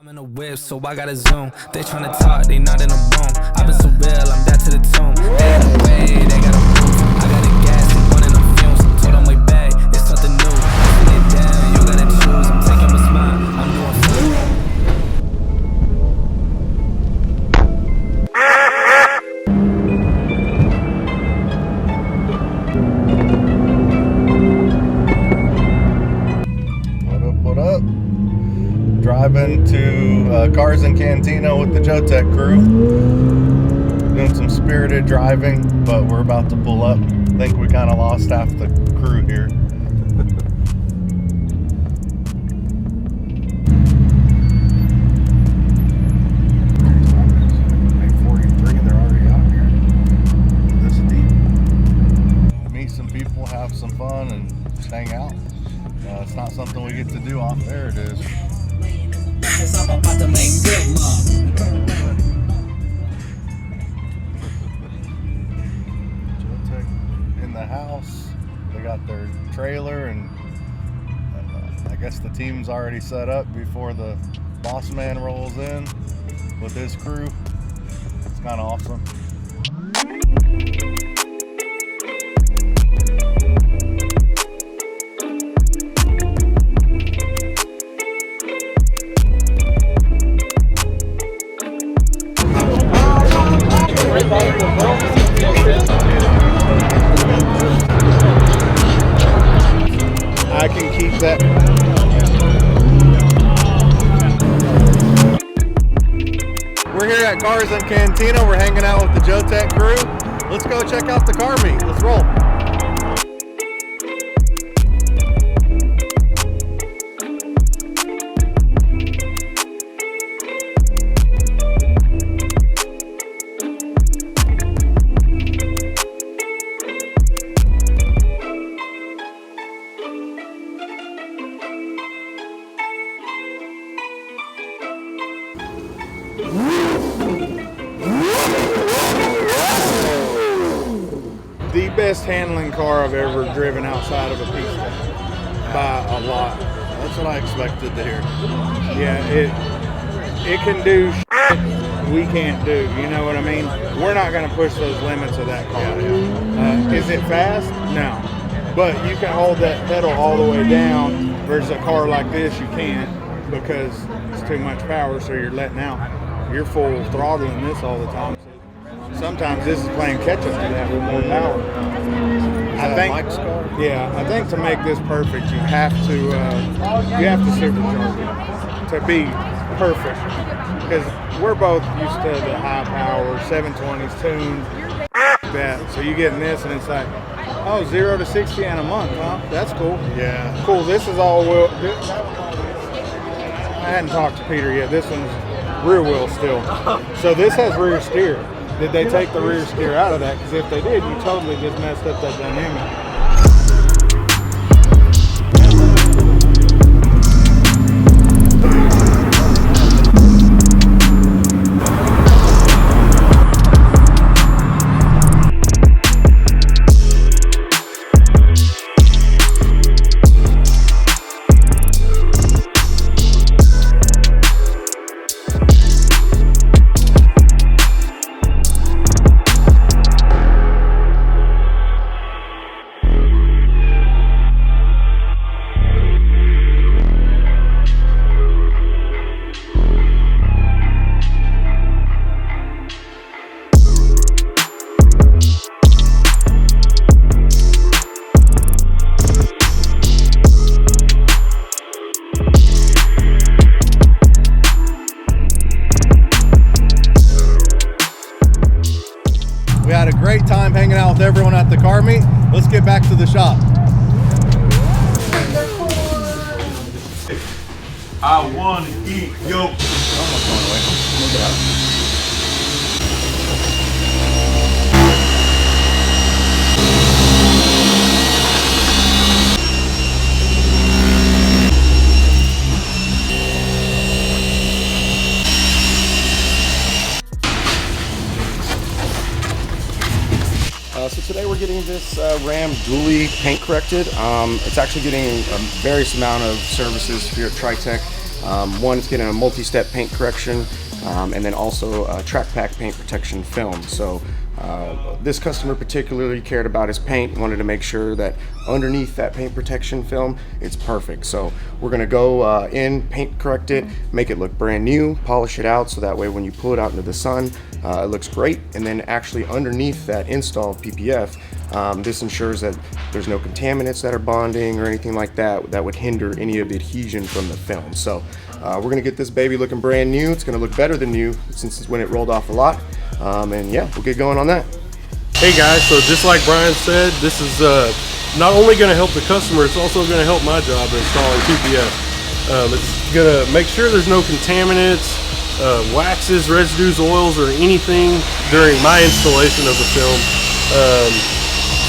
I'm in a whip, so I gotta zoom. They tryna talk, they not in a room. I've been so real, I'm dead to the tomb. They in the way, they got a proof. I got a gas, they running on fumes. Told them way back, it's something new. Put it down, you gotta choose. I'm taking my spot, I'm doing food. Driving to Cars Cantina with the Tritek crew. Doing some spirited driving, but we're about to pull up. I think we kind of lost half the crew here. 8:43, they're already out here. This deep. Meet some people, have some fun, and just hang out. It's not something we get to do off there. It is. I'm about to make good love. Tritek in the house. They got their trailer, and I guess the team's already set up before the boss man rolls in with his crew. It's kind of awesome. I can keep that. We're here at Cars Cantina. We're hanging out with the Tritek crew. Let's go check out the car meet. Let's roll. The best handling car I've ever driven outside of a pista by a lot. That's what I expected to hear. Yeah, it can do shit we can't do. You know what I mean? We're not going to push those limits of that car. Is it fast? No. But you can hold that pedal all the way down. Versus a car like this, you can't because it's too much power, so you're letting out. You're full throttling this all the time. Sometimes this is playing catch up to that with more power. I think to make this perfect, you have to supercharge it to be perfect. Because we're both used to the high power 720s tuned that. So you get in this and it's like, oh, 0 to 60 in a month, huh? That's cool. Yeah. Cool. This is all wheel. I hadn't talked to Peter yet. This one's rear wheel still. So this has rear steer. Did they take the rear steer out of that? Because if they did, you totally just messed up that dynamic. We had a great time hanging out with everyone at the car meet. Let's get back to the shop. I want to eat yo. So today we're getting this Ram dually paint corrected. It's actually getting various amount of services here at Tritek. One is getting a multi-step paint correction, and then also a track pack paint protection film. So this customer particularly cared about his paint, wanted to make sure that underneath that paint protection film, it's perfect. So we're gonna go in, paint correct it, make it look brand new, polish it out so that way when you pull it out into the sun, it looks great. And then actually underneath that installed PPF, this ensures that there's no contaminants that are bonding or anything like that that would hinder any of the adhesion from the film. So we're gonna get this baby looking brand new. It's gonna look better than new since it's when it rolled off a lot. And yeah, we'll get going on that. Hey guys, so just like Brian said, this is not only going to help the customer, it's also going to help my job installing PPF. It's going to make sure there's no contaminants, waxes, residues, oils, or anything during my installation of the film.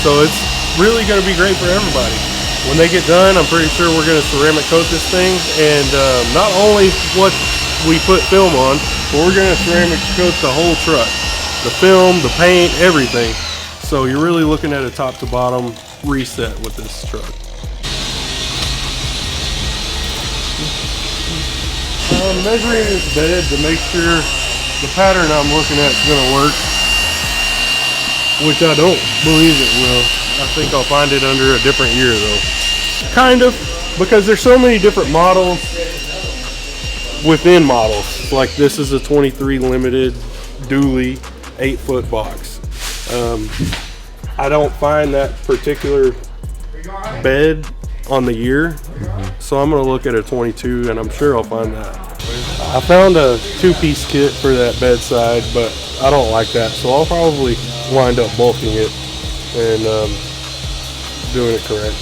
So it's really going to be great for everybody. When they get done, I'm pretty sure we're going to ceramic coat this thing, and not only what we put film on, but we're going to ceramic coat the whole truck. The film, the paint, everything. So you're really looking at a top to bottom reset with this truck. I'm measuring this bed to make sure the pattern I'm looking at is going to work, which I don't believe it will. I think I'll find it under a different year though. Kind of, because there's so many different models within models. Like this is a 23 limited dually 8-foot box. I don't find that particular bed on the year, so I'm gonna look at a 22 and I'm sure I'll find that. I found a 2-piece kit for that bedside, but I don't like that, so I'll probably wind up bulking it and doing it correct.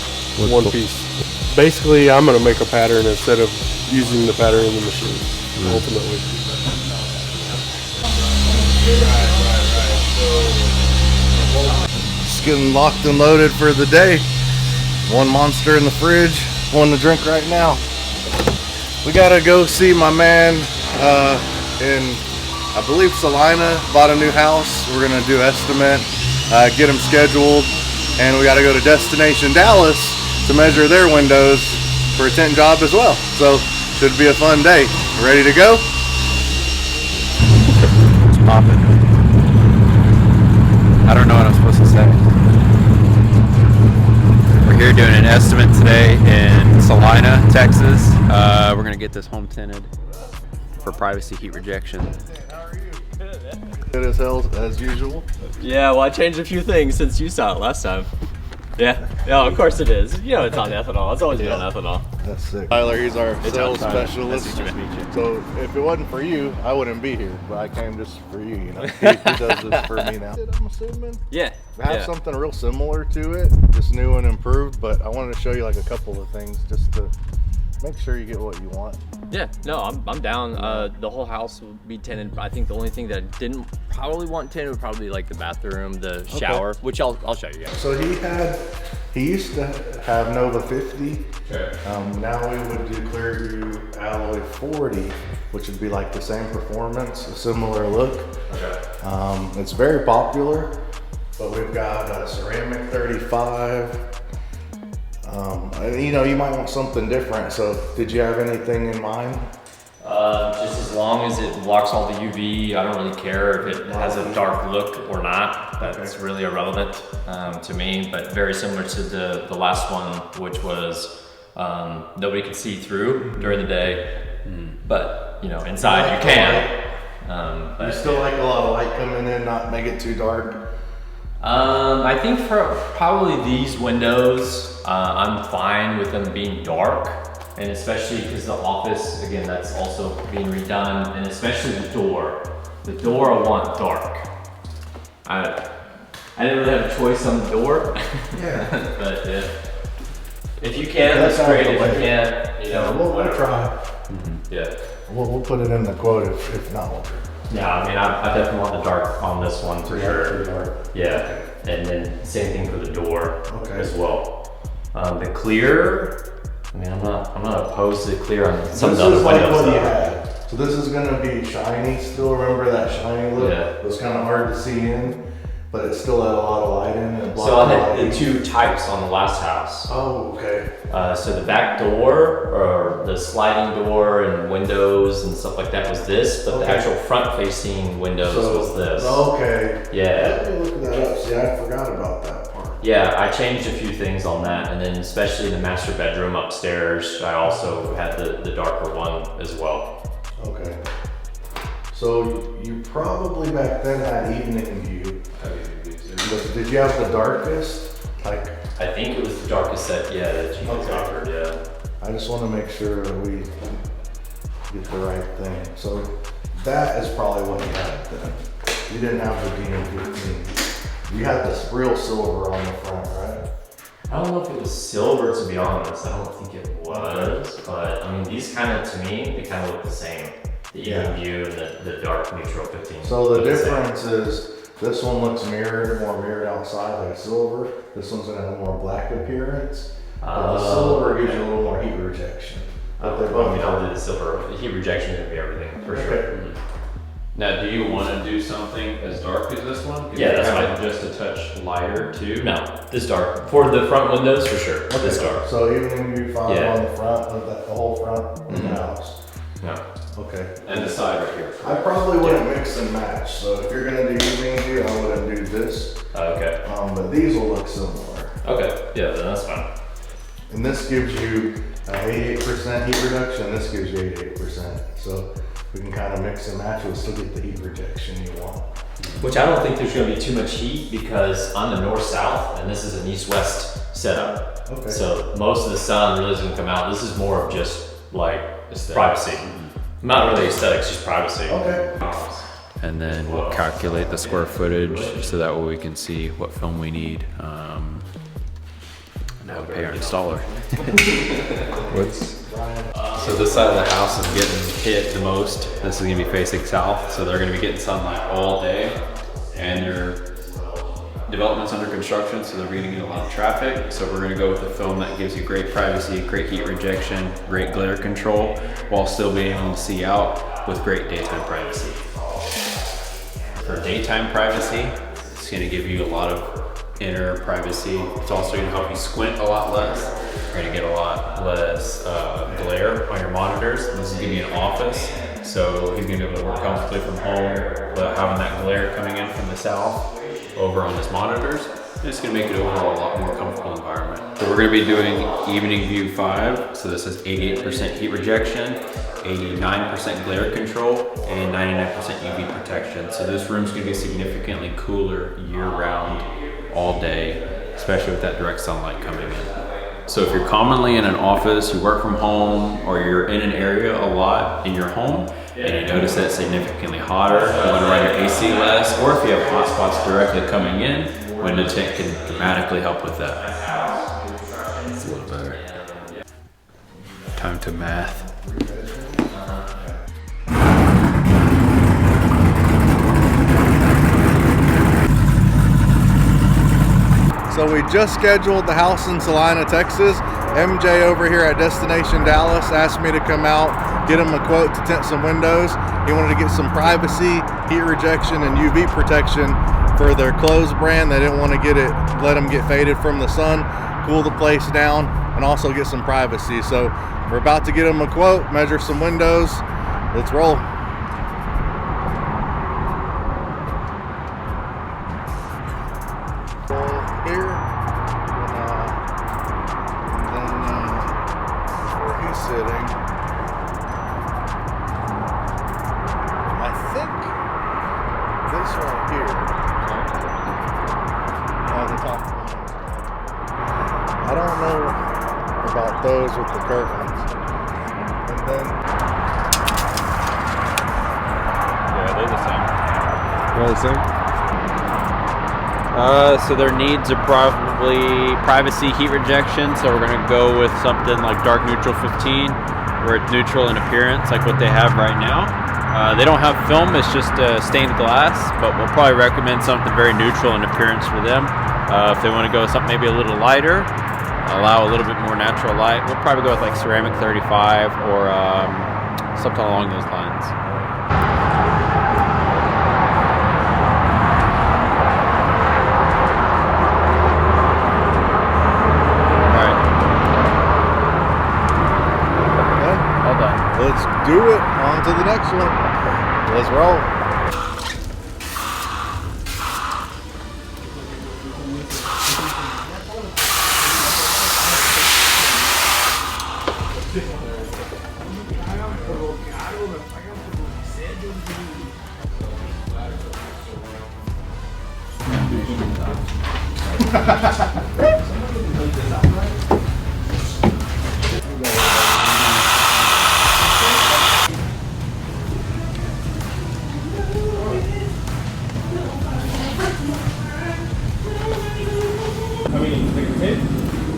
One piece. Basically, I'm gonna make a pattern instead of using the pattern in the machine, ultimately. Just getting locked and loaded for the day. One monster in the fridge, one to drink right now. We gotta go see my man in, I believe, Salina. Bought a new house. We're gonna do estimate, get him scheduled, and we gotta go to Destination Dallas to measure their windows for a tent job as well. So should be a fun day. Ready to go? It's popping. I don't know what I'm supposed to say. We're here doing an estimate today in Salina, Texas. We're gonna get this home tinted for privacy heat rejection. Good as hell as usual. Yeah, well, I changed a few things since you saw it last time. Yeah, of course it is. You know it's on ethanol. It's always been on ethanol. That's sick. Tyler, he's our sales Tyler. specialist. Nice to meet you. So if it wasn't for you, I wouldn't be here. But I came just for you, you know. He does this for me now. I'm assuming. Yeah. I have something real similar to it, just new and improved. But I wanted to show you like a couple of things just to make sure you get what you want. Yeah, no, I'm down. The whole house will be tinted. I think the only thing that I didn't probably want tinted would probably be like the bathroom, the shower, which I'll show you guys. So he used to have Nova 50. Okay. Now we would do Clearview Alloy 40, which would be like the same performance, a similar look. Okay. It's very popular, but we've got a ceramic 35. You know, you might want something different. So did you have anything in mind? Just as long as it blocks all the UV, I don't really care if it has a dark look or not. That's really irrelevant to me, but very similar to the last one, which was nobody can see through during the day, but you know, inside you can. You still like a lot of light coming in, not make it too dark? I think for probably these windows, I'm fine with them being dark, and especially because the office, again, that's also being redone, and especially the door. The door I want dark. I didn't really have a choice on the door. Yeah. But if you can, that's great. If you can't, you know, we'll try. Yeah. We'll put it in the quote if not. Yeah, I mean, I definitely want the dark on this one for sure. Yeah, and then same thing for the door as well. The clear, I mean, I'm not opposed to the clear on some of the other windows. What you had. So this is gonna be shiny. Still remember that shiny look? Yeah. It was kind of hard to see in. but it still had a lot of light in it. So I had the two types on the last house. Oh, okay. So the back door, or the sliding door and windows and stuff like that was this, but the actual front-facing windows was this. Okay. Yeah. Let me look that up. See, I forgot about that part. Yeah, I changed a few things on that, and then especially the master bedroom upstairs, I also had the darker one as well. Okay. So you probably back then had evening view. But did you have the darkest? Like, I think it was the darkest set, yeah, that you guys offered, yeah. I just want to make sure that we get the right thing. So that is probably what you had then. You didn't have the DM15. You had this real silver on the front, right? I don't know if it was silver, to be honest. I don't think it was, but I mean, these kind of, to me, they kind of look the same. The evening view and the dark neutral 15. So the difference is this one looks mirrored, more mirrored outside like silver. This one's gonna have a more black appearance. But the silver gives you a little more heat rejection. But they're both, I'll do the silver. The heat rejection is gonna be everything, for sure. Now, do you want to do something as dark as this one? Yeah, that's fine. Just a touch lighter too? No, this dark. For the front windows, for sure. Okay. This dark. So evening view 5 on the front of the whole front of the house. No. Okay. And the side right here. I probably wouldn't mix and match. So if you're gonna do evening view, I wouldn't do this. Okay. But these will look similar. Okay. Yeah, then that's fine. And this gives you 88% heat reduction. This gives you 88%. So we can kind of mix and match. We'll still get the heat rejection you want. Which I don't think there's going to be too much heat because I'm the north-south and this is an east-west setup. Okay. So most of the sun really doesn't come out. This is more of just like privacy. Not really aesthetics, just privacy. Okay. And then we'll calculate the square footage so that way we can see what film we need. Now pay our installer. So this side of the house is getting hit the most. This is gonna be facing south, so they're gonna be getting sunlight all day. And their development's under construction, so they're gonna get a lot of traffic. So we're gonna go with a film that gives you great privacy, great heat rejection, great glare control, while still being able to see out with great daytime privacy. For daytime privacy, it's gonna give you a lot of inner privacy. It's also gonna help you squint a lot less. You're gonna get a lot less glare on your monitors. This is gonna be an office, so he's gonna be able to work comfortably from home without having that glare coming in from the south over on his monitors. It's gonna make it overall a lot more comfortable environment. So we're gonna be doing evening view 5. So this is 88% heat rejection, 89% glare control, and 99% UV protection. So this room's gonna be significantly cooler year round, all day, especially with that direct sunlight coming in. So if you're commonly in an office, you work from home, or you're in an area a lot in your home, and you notice that it's significantly hotter, you want to run your AC less, or if you have hot spots directly coming in, window tint can dramatically help with that. It's a little better. Time to math. So we just scheduled the house in Salina, Texas. MJ over here at Destination Dallas asked me to come out, get him a quote to tint some windows. He wanted to get some privacy, heat rejection, and UV protection for their clothes brand. They didn't want to let them get faded from the sun, cool the place down, and also get some privacy. So we're about to get him a quote, measure some windows. Let's roll. Here, and then where he's sitting, I think this right here on the top one. I don't know about those with the curtains. And then Yeah, they're the same. They're the same? So their needs are probably privacy, heat rejection. So we're gonna go with something like dark neutral 15, where it's neutral in appearance, like what they have right now. They don't have film; it's just stained glass. But we'll probably recommend something very neutral in appearance for them. If they want to go with something maybe a little lighter, allow a little bit more natural light, we'll probably go with like ceramic 35 or something along those lines. on to the next one. Let's roll.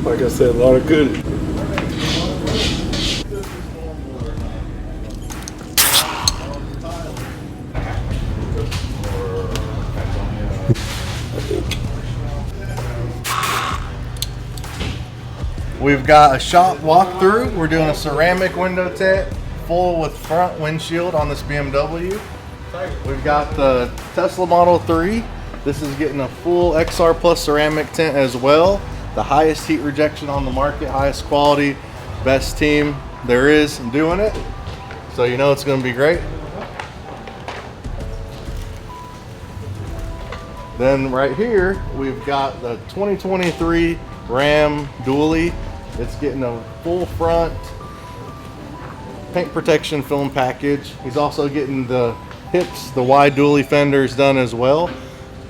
Like I said, a lot of good. We've got a shop walkthrough. We're doing a ceramic window tint, full with front windshield on this BMW. We've got the Tesla Model 3. This is getting a full XR Plus ceramic tint as well. The highest heat rejection on the market, highest quality, best team there is doing it. So you know it's going to be great. Then right here, we've got the 2023 Ram Dually. It's getting a full front paint protection film package. He's also getting the hips, the wide dually fenders done as well.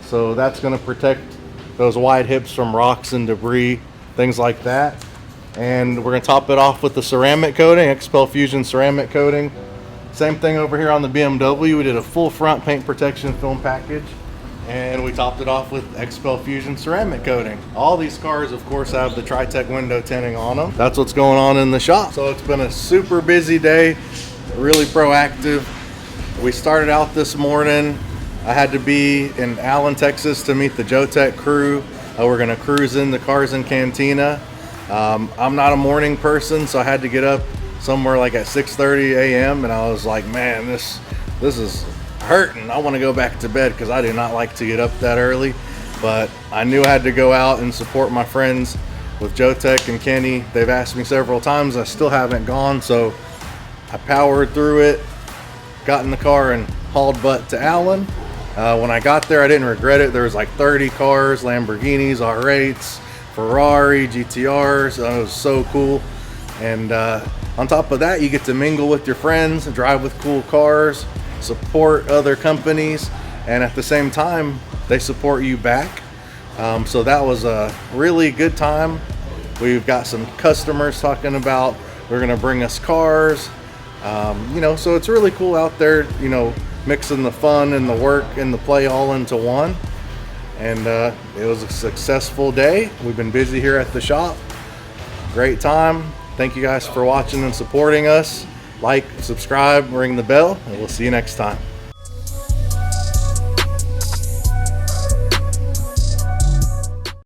So that's going to protect those wide hips from rocks and debris, things like that. And we're going to top it off with the ceramic coating, XPEL Fusion ceramic coating. Same thing over here on the BMW. We did a full front paint protection film package, and we topped it off with XPEL Fusion ceramic coating. All these cars, of course, have the Tritek window tinting on them. That's what's going on in the shop. So it's been a super busy day, really proactive. We started out this morning. I had to be in Allen, Texas to meet the Jotech crew. We're gonna cruise into Cars and Cantina. I'm not a morning person, so I had to get up somewhere like at 6:30 a.m. and I was like, man, this is hurting. I want to go back to bed because I do not like to get up that early. But I knew I had to go out and support my friends with Jotech and Kenny. They've asked me several times. I still haven't gone, so I powered through it, got in the car and hauled butt to Allen. When I got there, I didn't regret it. There was like 30 cars, Lamborghinis, R8s, Ferrari, GTRs. It was so cool. And on top of that, you get to mingle with your friends, drive with cool cars, support other companies, and at the same time, they support you back. So that was a really good time. We've got some customers talking about they're gonna bring us cars. You know, so it's really cool out there, you know, mixing the fun and the work and the play all into one. And it was a successful day. We've been busy here at the shop. Great time. Thank you guys for watching and supporting us. Like, subscribe, ring the bell, and we'll see you next time.